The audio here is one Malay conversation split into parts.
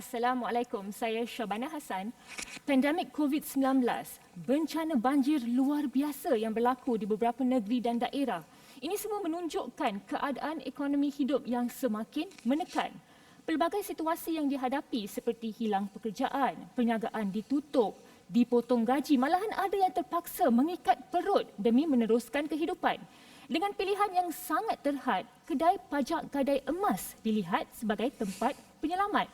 Assalamualaikum, saya Syabana Hassan. Pandemik COVID-19, bencana banjir luar biasa yang berlaku di beberapa negeri dan daerah. Ini semua menunjukkan keadaan ekonomi hidup yang semakin menekan. Pelbagai situasi yang dihadapi seperti hilang pekerjaan, perniagaan ditutup, dipotong gaji, malahan ada yang terpaksa mengikat perut demi meneruskan kehidupan. Dengan pilihan yang sangat terhad, kedai pajak gadai emas dilihat sebagai tempat penyelamat.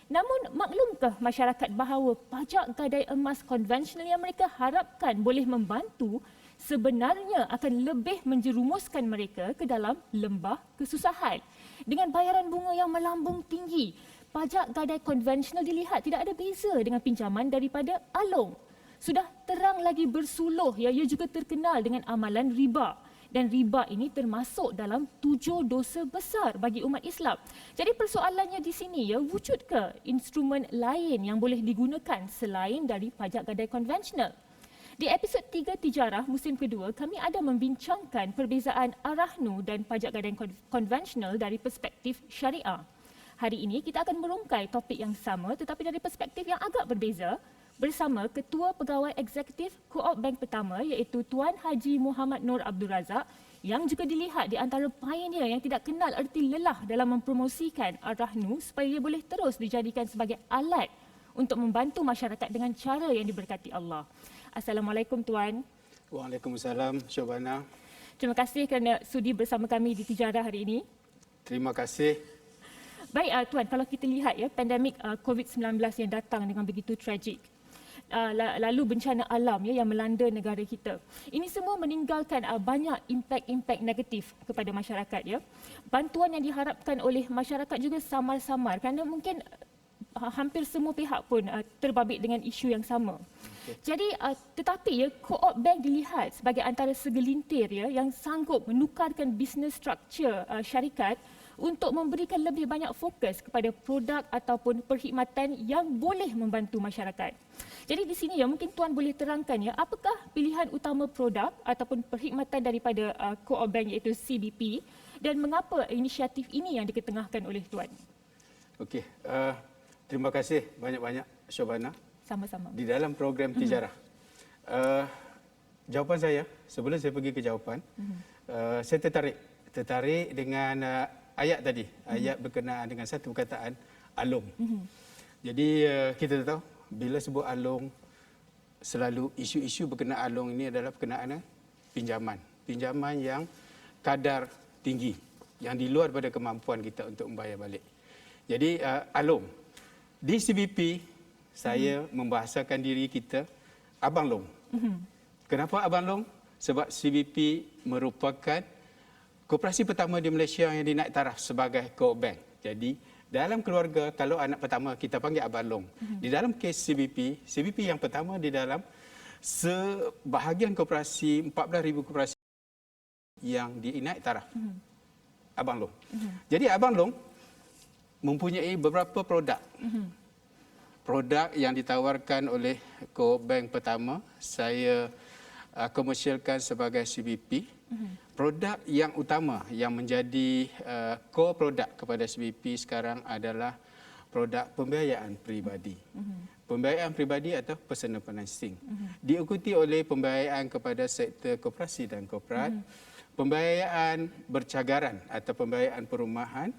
Namun, maklumkah masyarakat bahawa pajak gadai emas konvensional yang mereka harapkan boleh membantu sebenarnya akan lebih menjerumuskan mereka ke dalam lembah kesusahan. Dengan bayaran bunga yang melambung tinggi, pajak gadai konvensional dilihat tidak ada beza dengan pinjaman daripada alung. Sudah terang lagi bersuluh, ia juga terkenal dengan amalan riba. Dan riba ini termasuk dalam 7 dosa besar bagi umat Islam. Jadi persoalannya di sini, wujudkah instrumen lain yang boleh digunakan selain dari pajak gadai konvensional? Di episod 3 Tijarah musim kedua, kami ada membincangkan perbezaan Arahnu dan pajak gadai konvensional dari perspektif syariah. Hari ini kita akan merungkai topik yang sama tetapi dari perspektif yang agak berbeza bersama Ketua Pegawai Eksekutif Co-op Bank Pertama iaitu Tuan Haji Muhammad Nur Abdul Razak yang juga dilihat di antara pioneer yang tidak kenal erti lelah dalam mempromosikan Arahnu supaya ia boleh terus dijadikan sebagai alat untuk membantu masyarakat dengan cara yang diberkati Allah. Assalamualaikum Tuan. Waalaikumsalam Syabana. Terima kasih kerana sudi bersama kami di Tijarah hari ini. Terima kasih. Baik Tuan, kalau kita lihat pandemik COVID-19 yang datang dengan begitu tragik. Lalu bencana alam yang melanda negara kita. Ini semua meninggalkan banyak impak-impak negatif kepada masyarakat. Bantuan yang diharapkan oleh masyarakat juga samar-samar kerana mungkin hampir semua pihak pun terbabit dengan isu yang sama. Jadi tetapi Co-op Bank dilihat sebagai antara segelintir yang sanggup menukarkan business structure syarikat untuk memberikan lebih banyak fokus kepada produk ataupun perkhidmatan yang boleh membantu masyarakat. Jadi di sini mungkin Tuan boleh terangkan apakah pilihan utama produk ataupun perkhidmatan daripada Co-op Bank iaitu CBP dan mengapa inisiatif ini yang diketengahkan oleh Tuan? Okey, terima kasih banyak-banyak Syabana. Sama-sama. Di dalam program Tijarah. Jawapan saya, sebelum saya pergi ke jawapan, saya tertarik dengan ayat tadi, ayat berkenaan dengan satu perkataan alung. Jadi kita tahu bila sebut alung, selalu isu-isu berkenaan alung ini adalah berkenaan pinjaman. Pinjaman yang kadar tinggi, yang di luar daripada kemampuan kita untuk membayar balik. Jadi alung. Di CBP, saya membahasakan diri kita Abang Long. Kenapa Abang Long? Sebab CBP merupakan koperasi pertama di Malaysia yang dinaik taraf sebagai Co-op Bank. Jadi dalam keluarga, kalau anak pertama kita panggil Abang Long. Di dalam kes CBP, CBP yang pertama di dalam sebahagian koperasi, 14,000 koperasi yang dinaik taraf. Abang Long. Jadi Abang Long mempunyai beberapa produk. Produk yang ditawarkan oleh Co-op Bank pertama, saya komersialkan sebagai CBP. Produk yang utama yang menjadi core produk kepada CBP sekarang adalah produk pembiayaan peribadi. Pembiayaan peribadi atau personal financing. Diikuti oleh pembiayaan kepada sektor koperasi dan korporat, pembiayaan bercagaran atau pembiayaan perumahan,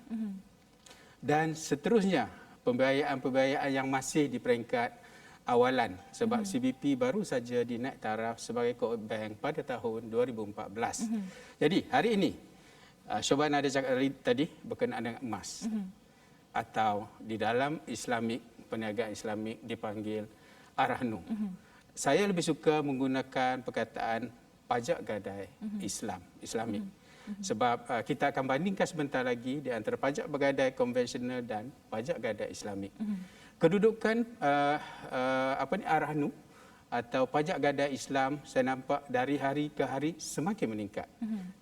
dan seterusnya pembiayaan-pembiayaan yang masih di peringkat awalan sebab CBP baru saja dinaik taraf sebagai Co-op Bank pada tahun 2014. Jadi hari ini Syabana ada cakap tadi berkenaan dengan emas atau di dalam Islamik, perniagaan Islamik dipanggil Arahnu. Saya lebih suka menggunakan perkataan pajak gadai Islamik. Sebab kita akan bandingkan sebentar lagi di antara pajak bergadai konvensional dan pajak gadai Islamik. Kedudukan Arahnu atau pajak gadai Islam saya nampak dari hari ke hari semakin meningkat.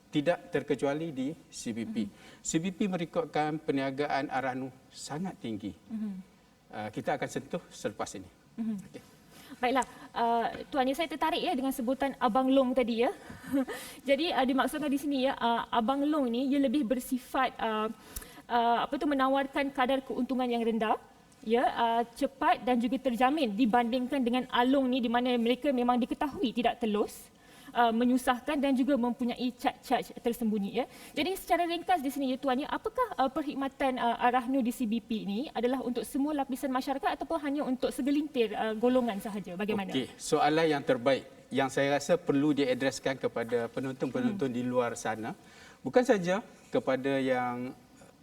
Tidak terkecuali di CBP. CBP merekodkan perniagaan Arahnu sangat tinggi. Kita akan sentuh selepas ini. Okay. Baiklah, Tuan, saya tertarik dengan sebutan Abang Long tadi Jadi dimaksudkan di sini Abang Long ni ia lebih bersifat menawarkan kadar keuntungan yang rendah cepat dan juga terjamin dibandingkan dengan alung ni di mana mereka memang diketahui tidak telus, menyusahkan dan juga mempunyai charge tersembunyi. Jadi secara ringkas di sini Tuan, apakah perkhidmatan Arahnu di CBP ini adalah untuk semua lapisan masyarakat ataupun hanya untuk segelintir golongan sahaja? Bagaimana? Okey, soalan yang terbaik yang saya rasa perlu diadreskan kepada penonton-penonton di luar sana, bukan saja kepada yang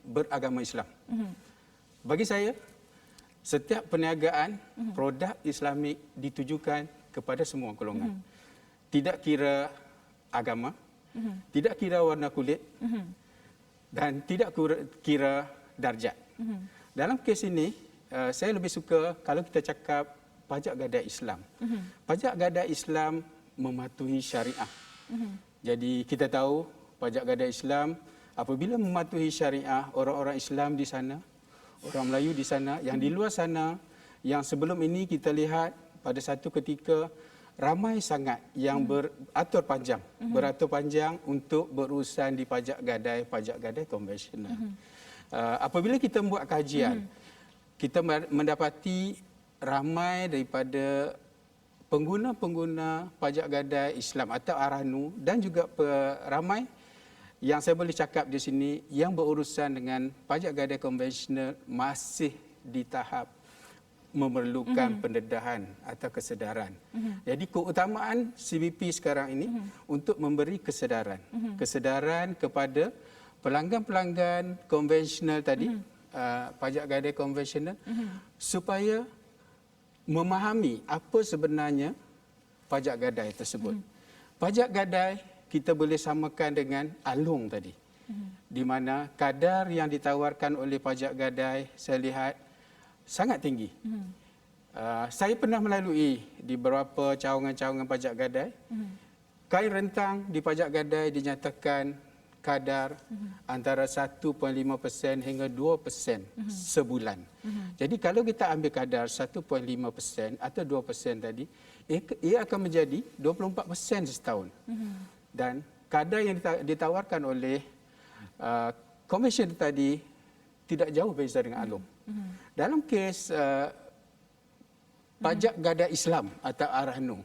beragama Islam. Bagi saya, setiap perniagaan produk Islamik ditujukan kepada semua golongan. Tidak kira agama, tidak kira warna kulit, dan tidak kira darjat. Dalam kes ini, saya lebih suka kalau kita cakap pajak gadai Islam. Pajak gadai Islam mematuhi syariah. Jadi kita tahu pajak gadai Islam apabila mematuhi syariah, orang-orang Islam di sana, orang Melayu di sana, yang di luar sana, yang sebelum ini kita lihat pada satu ketika ramai sangat yang beratur panjang untuk berurusan di pajak gadai konvensional. Apabila kita membuat kajian, kita mendapati ramai daripada pengguna-pengguna pajak gadai Islam atau Arahnu dan juga ramai yang saya boleh cakap di sini yang berurusan dengan pajak gadai konvensional masih di tahap memerlukan pendedahan atau kesedaran. Jadi keutamaan CBP sekarang ini untuk memberi kesedaran. Kesedaran kepada pelanggan-pelanggan konvensional tadi, pajak gadai konvensional, supaya memahami apa sebenarnya pajak gadai tersebut. Pajak gadai kita boleh samakan dengan alung tadi. Di mana kadar yang ditawarkan oleh pajak gadai saya lihat sangat tinggi. Saya pernah melalui di beberapa cawangan-cawangan pajak gadai. Kain rentang di pajak gadai dinyatakan kadar antara 1.5% hingga 2% sebulan. Jadi kalau kita ambil kadar 1.5% atau 2% tadi, ia akan menjadi 24% setahun. Dan kadar yang ditawarkan oleh Commission tadi tidak jauh berbeza dengan alung. Dalam kes pajak gadai Islam atau Arahnu,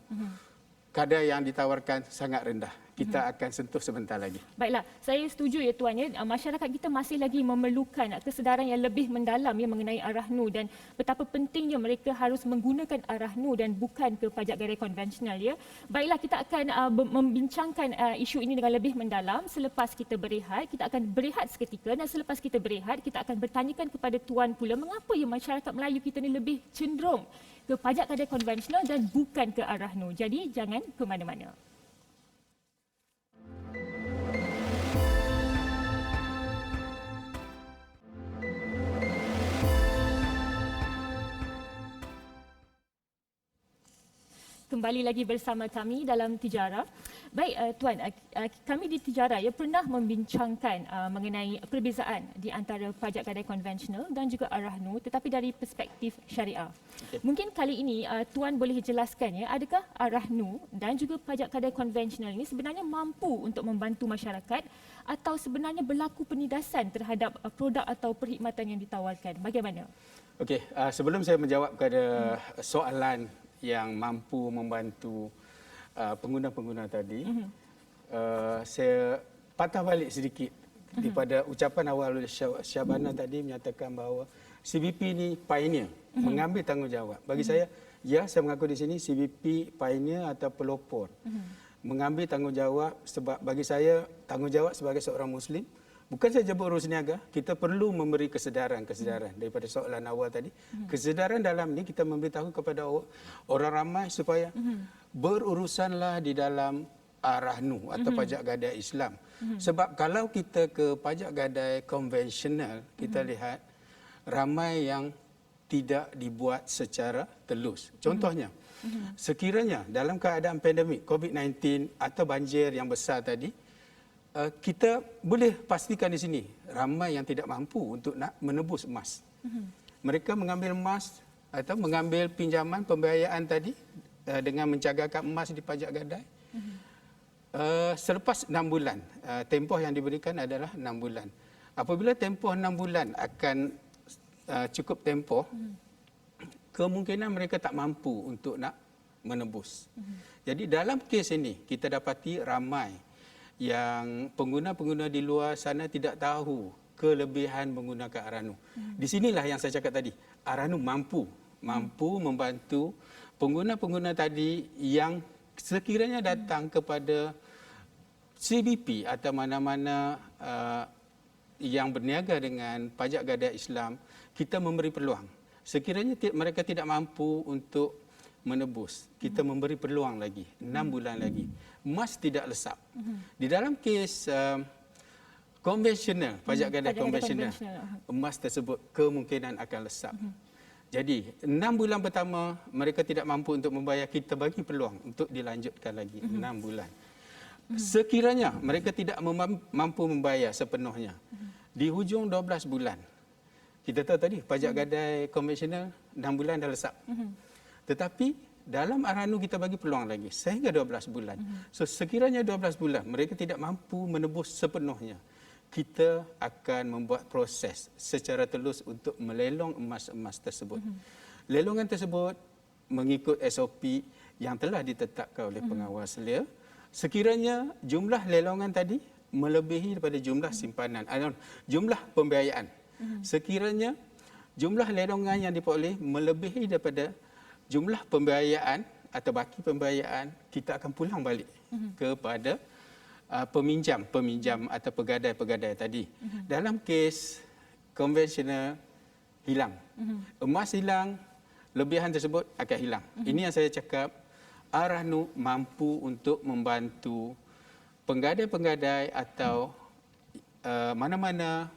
kadar yang ditawarkan sangat rendah. Kita akan sentuh sebentar lagi. Baiklah, saya setuju ya Tuan. Masyarakat kita masih lagi memerlukan kesedaran yang lebih mendalam mengenai Arahnu dan betapa pentingnya mereka harus menggunakan Arahnu dan bukan ke pajak gadai konvensional. Baiklah, kita akan membincangkan isu ini dengan lebih mendalam selepas kita berehat. Kita akan berehat seketika dan selepas kita berehat, kita akan bertanyakan kepada Tuan pula mengapa masyarakat Melayu kita ni lebih cenderung ke pajak gadai konvensional dan bukan ke Arahnu. Jadi jangan ke mana-mana. Kembali lagi bersama kami dalam Tijara. Baik Tuan, kami di Tijara pernah membincangkan mengenai perbezaan di antara pajak gadai konvensional dan juga Arahnu tetapi dari perspektif syariah. Okay. Mungkin kali ini Tuan boleh jelaskan adakah Arahnu dan juga pajak gadai konvensional ini sebenarnya mampu untuk membantu masyarakat atau sebenarnya berlaku penindasan terhadap produk atau perkhidmatan yang ditawarkan. Bagaimana? Okey, sebelum saya menjawab kepada soalan yang mampu membantu pengguna-pengguna tadi, saya patah balik sedikit daripada ucapan awal oleh Syabana tadi menyatakan bahawa CBP ini pioneer, mengambil tanggungjawab. Bagi saya mengaku di sini CBP pioneer atau pelopor. Mengambil tanggungjawab sebab bagi saya tanggungjawab sebagai seorang Muslim bukan saja berurus niaga, kita perlu memberi kesedaran daripada soalan awal tadi. Kesedaran dalam ni kita memberitahu kepada orang ramai supaya berurusanlah di dalam Arahnu atau pajak gadai Islam. Sebab kalau kita ke pajak gadai konvensional, kita lihat ramai yang tidak dibuat secara telus. Contohnya, sekiranya dalam keadaan pandemik COVID-19 atau banjir yang besar tadi, kita boleh pastikan di sini ramai yang tidak mampu untuk nak menebus emas. Mereka mengambil emas atau mengambil pinjaman pembiayaan tadi dengan menjagakan emas di pajak gadai. Selepas 6 bulan, tempoh yang diberikan adalah 6 bulan. Apabila tempoh 6 bulan akan cukup tempoh, kemungkinan mereka tak mampu untuk nak menebus. Jadi dalam kes ini kita dapati ramai yang pengguna-pengguna di luar sana tidak tahu kelebihan menggunakan Aranu. Di sinilah yang saya cakap tadi, Aranu mampu membantu pengguna-pengguna tadi yang sekiranya datang kepada CBP atau mana-mana yang berniaga dengan pajak gadai Islam, kita memberi peluang. Sekiranya mereka tidak mampu untuk menebus, kita memberi peluang lagi, 6 bulan lagi. Emas tidak lesap. Di dalam kes konvensional, pajak gadai konvensional, emas tersebut kemungkinan akan lesap. Jadi 6 bulan pertama mereka tidak mampu untuk membayar, kita bagi peluang untuk dilanjutkan lagi 6 bulan. Sekiranya mereka tidak mampu membayar sepenuhnya, di hujung 12 bulan, kita tahu tadi pajak gadai konvensional 6 bulan dah lesap. Tetapi dalam Aranu kita bagi peluang lagi sehingga 12 bulan. So sekiranya 12 bulan mereka tidak mampu menebus sepenuhnya, kita akan membuat proses secara telus untuk melelong emas-emas tersebut. Lelongan tersebut mengikut SOP yang telah ditetapkan oleh pengawas selia. Sekiranya jumlah lelongan tadi melebihi daripada jumlah simpanan, jumlah pembiayaan. Sekiranya jumlah lelongan yang diperoleh melebihi daripada jumlah pembiayaan atau baki pembiayaan, kita akan pulang balik kepada peminjam atau pegadai-pegadai tadi. Dalam kes konvensional hilang, emas hilang, lebihan tersebut akan hilang. Ini yang saya cakap, Aranu mampu untuk membantu penggadai-penggadai atau mana-mana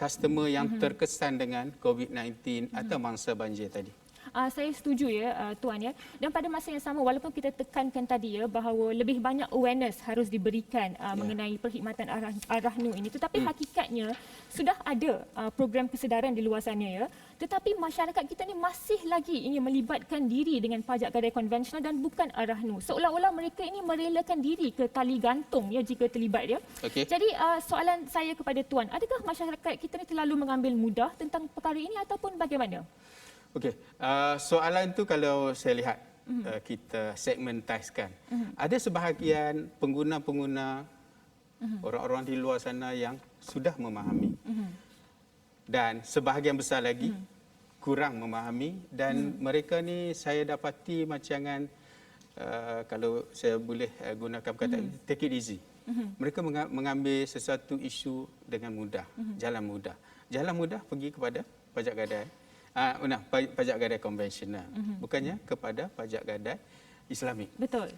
customer yang terkesan dengan COVID-19 atau mangsa banjir tadi. Saya setuju ya Tuan ya. Dan pada masa yang sama, walaupun kita tekankan tadi ya bahawa lebih banyak awareness harus diberikan mengenai perkhidmatan Arahnu ini, tetapi hakikatnya sudah ada program kesedaran di luar sana ya. Tetapi masyarakat kita ni masih lagi ingin melibatkan diri dengan pajak gadai konvensional dan bukan Arahnu. Seolah-olah mereka ini merelakan diri ke tali gantung ya jika terlibat ya. Okay. Jadi soalan saya kepada Tuan, adakah masyarakat kita ni terlalu mengambil mudah tentang perkara ini ataupun bagaimana? Okey, soalan tu kalau saya lihat kita segmentiskan. Ada sebahagian pengguna-pengguna orang-orang di luar sana yang sudah memahami. Dan sebahagian besar lagi kurang memahami dan mereka ni saya dapati macam kalau saya boleh gunakan perkataan take it easy. Mereka mengambil sesuatu isu dengan mudah, jalan mudah. Jalan mudah pergi kepada pajak gadai. Pajak gadai konvensional, bukannya kepada pajak gadai Islamik. Betul.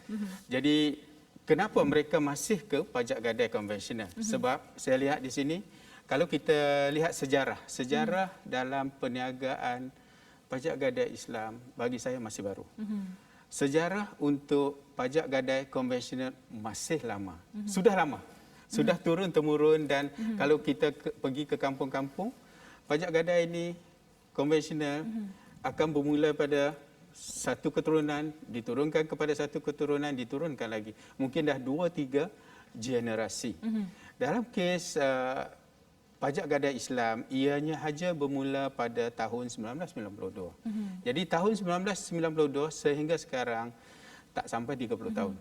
Jadi kenapa mereka masih ke pajak gadai konvensional? Sebab saya lihat di sini, kalau kita lihat sejarah dalam perniagaan pajak gadai Islam bagi saya masih baru. Sejarah untuk pajak gadai konvensional masih lama. Sudah turun-temurun dan kalau kita pergi ke kampung-kampung, pajak gadai ini konvensional akan bermula pada satu keturunan, diturunkan kepada satu keturunan, diturunkan lagi. Mungkin dah 2-3 generasi. Dalam kes pajak gadai Islam, ianya saja bermula pada tahun 1992. Jadi tahun 1992 sehingga sekarang tak sampai 30 tahun.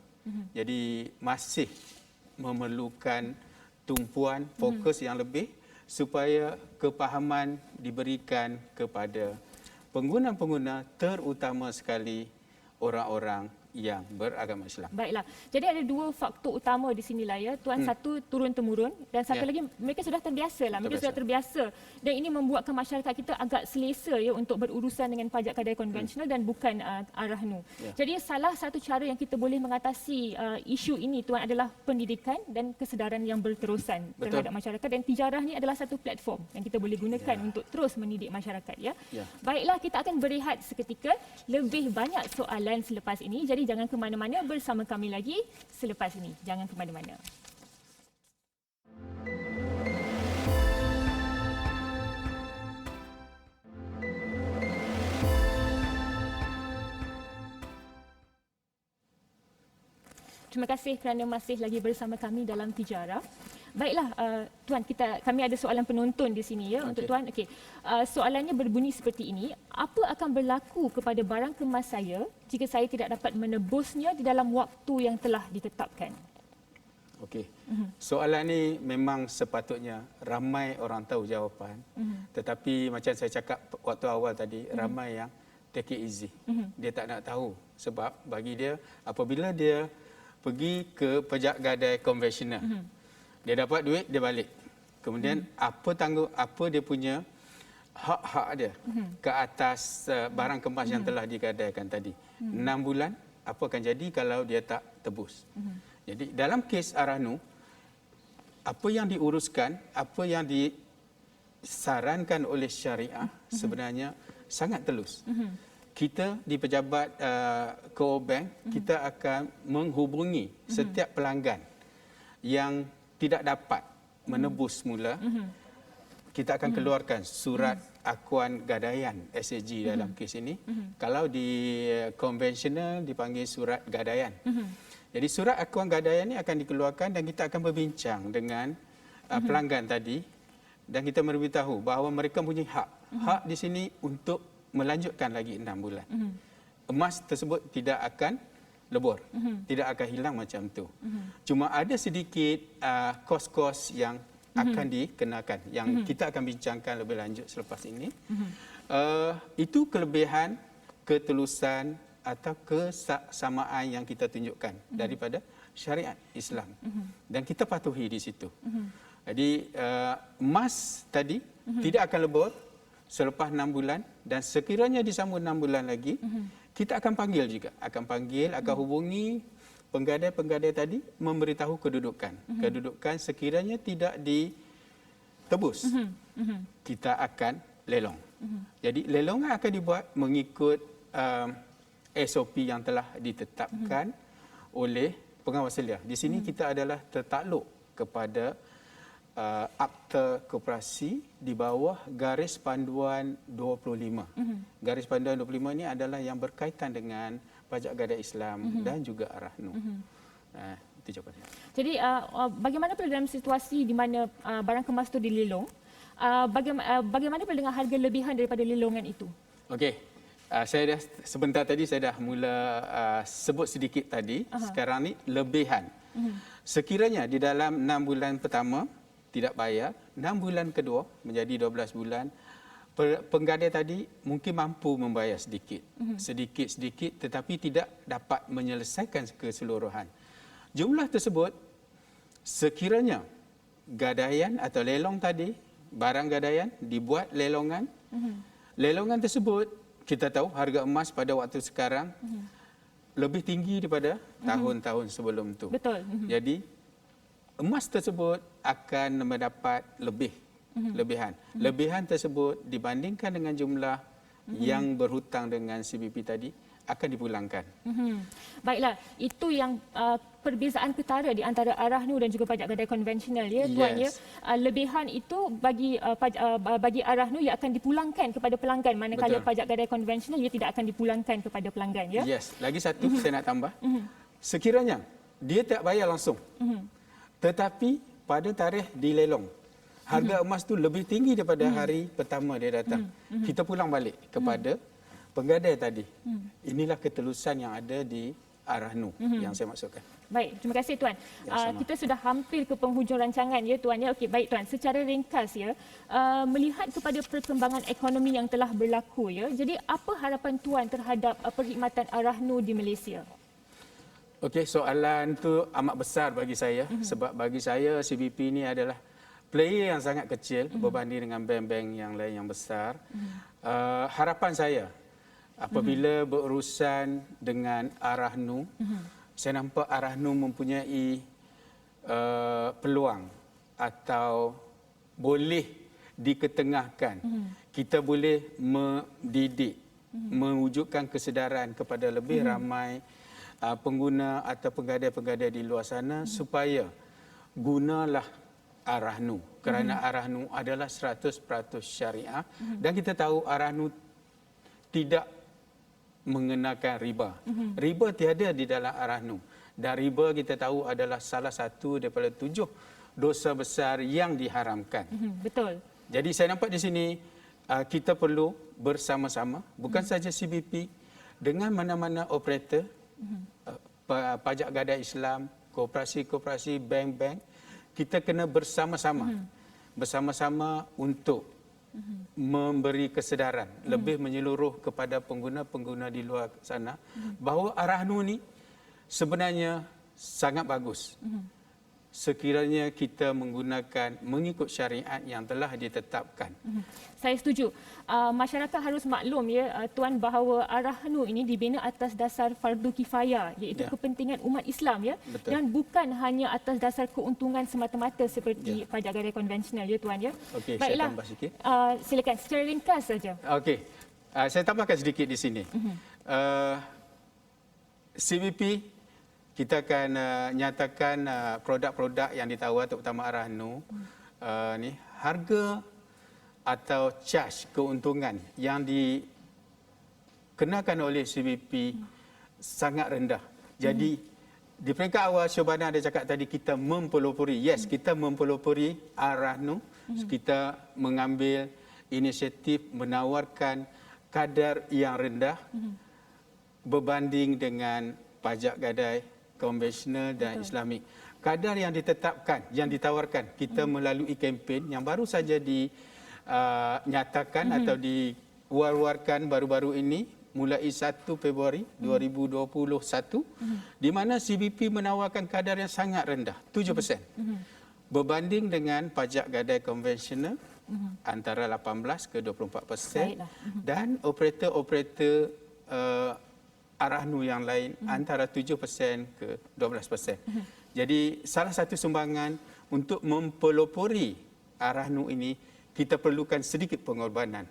Jadi masih memerlukan tumpuan fokus yang lebih supaya kepahaman diberikan kepada pengguna-pengguna, terutama sekali orang-orang yang beragama Islam. Baiklah. Jadi ada dua faktor utama di sinilah ya, Tuan. Satu turun-temurun dan satu lagi mereka sudah terbiasa lah. Mereka sudah terbiasa dan ini membuatkan masyarakat kita agak selesa ya untuk berurusan dengan pajak gadai konvensional dan bukan Arahnu. Jadi salah satu cara yang kita boleh mengatasi isu ini, Tuan, adalah pendidikan dan kesedaran yang berterusan terhadap masyarakat, dan tijarah ni adalah satu platform yang kita boleh gunakan untuk terus mendidik masyarakat ya. Baiklah, kita akan berehat seketika. Lebih banyak soalan selepas ini. Jadi jangan ke mana-mana, bersama kami lagi selepas ini. Jangan ke mana-mana. Terima kasih kerana masih lagi bersama kami dalam Tijarah. Baiklah, Tuan, kami ada soalan penonton di sini ya untuk Tuan. Okey. Soalannya berbunyi seperti ini, apa akan berlaku kepada barang kemas saya jika saya tidak dapat menebusnya di dalam waktu yang telah ditetapkan? Okey. Soalan ni memang sepatutnya ramai orang tahu jawapan. Tetapi macam saya cakap waktu awal tadi, ramai yang take it easy. Dia tak nak tahu sebab bagi dia apabila dia pergi ke pejak gadai konvensional, dia dapat duit, dia balik. Kemudian apa dia punya hak-hak dia ke atas barang kemas yang telah digadaikan tadi. 6 bulan, apa akan jadi kalau dia tak tebus? Jadi dalam kes Arahnu, apa yang diuruskan, apa yang disarankan oleh syariah sebenarnya sangat telus. Kita di pejabat Co-op Bank, kita akan menghubungi setiap pelanggan yang tidak dapat menebus semula. Kita akan keluarkan surat akuan gadaian SAG dalam kes ini. Kalau di konvensional dipanggil surat gadaian. Jadi surat akuan gadaian ini akan dikeluarkan dan kita akan berbincang dengan pelanggan tadi dan kita memberitahu bahawa mereka punya hak. Hak di sini untuk melanjutkan lagi 6 bulan. Emas tersebut tidak akan lebur, tidak akan hilang macam tu. Cuma ada sedikit kos-kos yang akan dikenakan, yang kita akan bincangkan lebih lanjut selepas ini. Itu kelebihan, ketelusan atau kesamaan yang kita tunjukkan daripada syariat Islam. Dan kita patuhi di situ. Jadi emas tadi tidak akan lebur selepas 6 bulan dan sekiranya disambung 6 bulan lagi, kita akan panggil juga. Akan hubungi penggadai-penggadai tadi memberitahu kedudukan. Kedudukan sekiranya tidak ditebus, kita akan lelong. Jadi lelongan akan dibuat mengikut SOP yang telah ditetapkan oleh pengawas selia. Di sini kita adalah tertakluk kepada Akta Koperasi di bawah garis panduan 25. Garis panduan 25 ini adalah yang berkaitan dengan pajak gadai Islam dan juga Arahnu. Itu jawapan saya. Jadi bagaimana pula dalam situasi di mana barang kemas itu dilelong? Bagaimana pula dengan harga lebihan daripada lelongan itu? Okey. Saya dah sebentar tadi saya dah mula sebut sedikit tadi. Sekarang ni lebihan. Sekiranya di dalam 6 bulan pertama tidak bayar, 6 bulan kedua menjadi 12 bulan, penggadai tadi mungkin mampu membayar sedikit. Sedikit-sedikit tetapi tidak dapat menyelesaikan keseluruhan. Jumlah tersebut sekiranya gadaian atau lelong tadi, barang gadaian dibuat lelongan. Lelongan tersebut kita tahu harga emas pada waktu sekarang lebih tinggi daripada tahun-tahun sebelum itu. Betul. Jadi emas tersebut akan mendapat lebihan. Lebihan tersebut dibandingkan dengan jumlah yang berhutang dengan CBP tadi akan dipulangkan. Baiklah, itu yang perbezaan ketara di antara Arahnu dan juga pajak gadai konvensional ya Tuan ya. Lebihan itu bagi Arahnu ia akan dipulangkan kepada pelanggan, manakala pajak gadai konvensional ia tidak akan dipulangkan kepada pelanggan ya. Yes, lagi satu saya nak tambah. Sekiranya dia tak bayar langsung. Tetapi pada tarikh dilelong, harga emas tu lebih tinggi daripada hari pertama dia datang. Kita pulang balik kepada penggadai tadi. Inilah ketelusan yang ada di Arahnu yang saya maksudkan. Baik, terima kasih Tuan. Kita sudah hampir ke penghujung rancangan ya Tuan ya. Okey, baik Tuan. Secara ringkas ya, melihat kepada perkembangan ekonomi yang telah berlaku ya. Jadi apa harapan Tuan terhadap perkhidmatan Arahnu di Malaysia? Okey, soalan tu amat besar bagi saya sebab bagi saya CBP ini adalah player yang sangat kecil berbanding dengan bank-bank yang lain yang besar. Harapan saya apabila berurusan dengan Arahnu, saya nampak Arahnu mempunyai peluang atau boleh diketengahkan. Kita boleh mendidik, mewujudkan kesedaran kepada lebih ramai pengguna atau penggadai-penggadai di luar sana supaya gunalah Arahnu kerana Arahnu adalah 100% syariah dan kita tahu Arahnu tidak mengenakan riba. Riba tiada di dalam Arahnu dan riba kita tahu adalah salah satu daripada 7 dosa besar yang diharamkan. Betul. Jadi saya nampak di sini kita perlu bersama-sama, bukan saja CBP, dengan mana-mana operator, pajak gadai Islam, koperasi-koperasi, bank-bank, kita kena bersama-sama. Bersama-sama untuk memberi kesedaran lebih menyeluruh kepada pengguna-pengguna di luar sana bahawa Arahnu ni sebenarnya sangat bagus. Sekiranya kita mengikut syariat yang telah ditetapkan. Saya setuju. Masyarakat harus maklum ya Tuan bahawa Arahnu ini dibina atas dasar fardu kifayah iaitu kepentingan umat Islam ya. Betul. Dan bukan hanya atas dasar keuntungan semata-mata seperti pajak gadai konvensional ya Tuan ya. Okey, baiklah. saya tambah sikit. Silakan secara ringkas saja. Okey. Saya tambahkan sedikit di sini. CBP kita akan nyatakan produk-produk yang ditawar terutama Arahnu ni harga atau charge keuntungan yang dikenakan oleh CBP sangat rendah. Jadi di peringkat awal Syobana ada cakap tadi kita mempelopori. Yes, kita mempelopori Arahnu. Kita mengambil inisiatif menawarkan kadar yang rendah berbanding dengan pajak gadai konvensional dan Islamik. Kadar yang ditetapkan, yang ditawarkan kita melalui kempen yang baru saja dinyatakan atau diwar-warkan baru-baru ini mulai 1 Februari 2021 di mana CBP menawarkan kadar yang sangat rendah, 7%. Berbanding dengan pajak gadai konvensional antara 18 ke 24% dan operator-operator Arahnu yang lain antara 7% ke 12%. Jadi salah satu sumbangan untuk mempelopori Arahnu ini kita perlukan sedikit pengorbanan.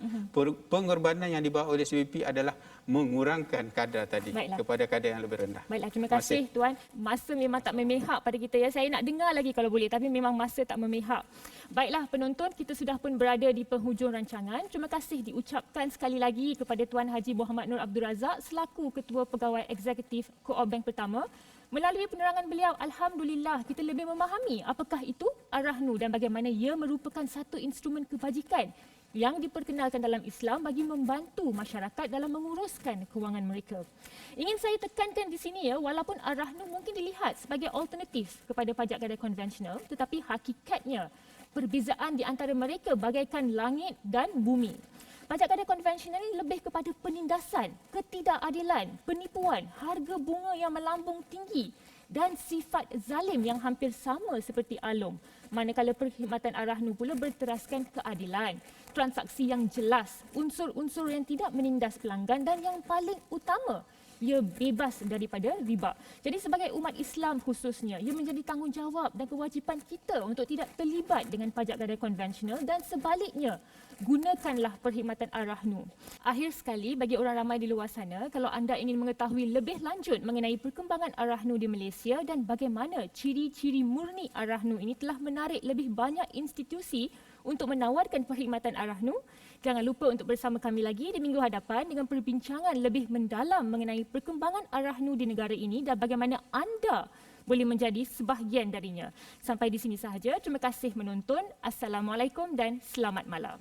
Pengorbanan yang dibawa oleh CBP adalah mengurangkan kadar tadi kepada kadar yang lebih rendah. Baiklah, terima kasih Tuan. Masa memang tak memihak pada kita ya. Saya nak dengar lagi kalau boleh tapi memang masa tak memihak. Baiklah penonton, kita sudah pun berada di penghujung rancangan. Terima kasih diucapkan sekali lagi kepada Tuan Haji Muhammad Nur Abdul Razak selaku Ketua Pegawai Eksekutif Co-op Bank Pertama. Melalui penerangan beliau, alhamdulillah kita lebih memahami apakah itu Arahnu dan bagaimana ia merupakan satu instrumen kebajikan yang diperkenalkan dalam Islam bagi membantu masyarakat dalam menguruskan kewangan mereka. Ingin saya tekankan di sini ya, walaupun Arahnu mungkin dilihat sebagai alternatif kepada pajak gadai konvensional, tetapi hakikatnya perbezaan di antara mereka bagaikan langit dan bumi. Pajak gadai konvensional ini lebih kepada penindasan, ketidakadilan, penipuan, harga bunga yang melambung tinggi dan sifat zalim yang hampir sama seperti Alom. Manakala perkhidmatan Arahnu pula berteraskan keadilan, transaksi yang jelas, unsur-unsur yang tidak menindas pelanggan dan yang paling utama, ia bebas daripada riba. Jadi sebagai umat Islam khususnya, ia menjadi tanggungjawab dan kewajipan kita untuk tidak terlibat dengan pajak gadai konvensional dan sebaliknya, gunakanlah perkhidmatan Arahnu. Akhir sekali, bagi orang ramai di luar sana, kalau anda ingin mengetahui lebih lanjut mengenai perkembangan Arahnu di Malaysia dan bagaimana ciri-ciri murni Arahnu ini telah menarik lebih banyak institusi untuk menawarkan perkhidmatan Arahnu, jangan lupa untuk bersama kami lagi di minggu hadapan dengan perbincangan lebih mendalam mengenai perkembangan Arahnu di negara ini dan bagaimana anda boleh menjadi sebahagian darinya. Sampai di sini sahaja. Terima kasih menonton. Assalamualaikum dan selamat malam.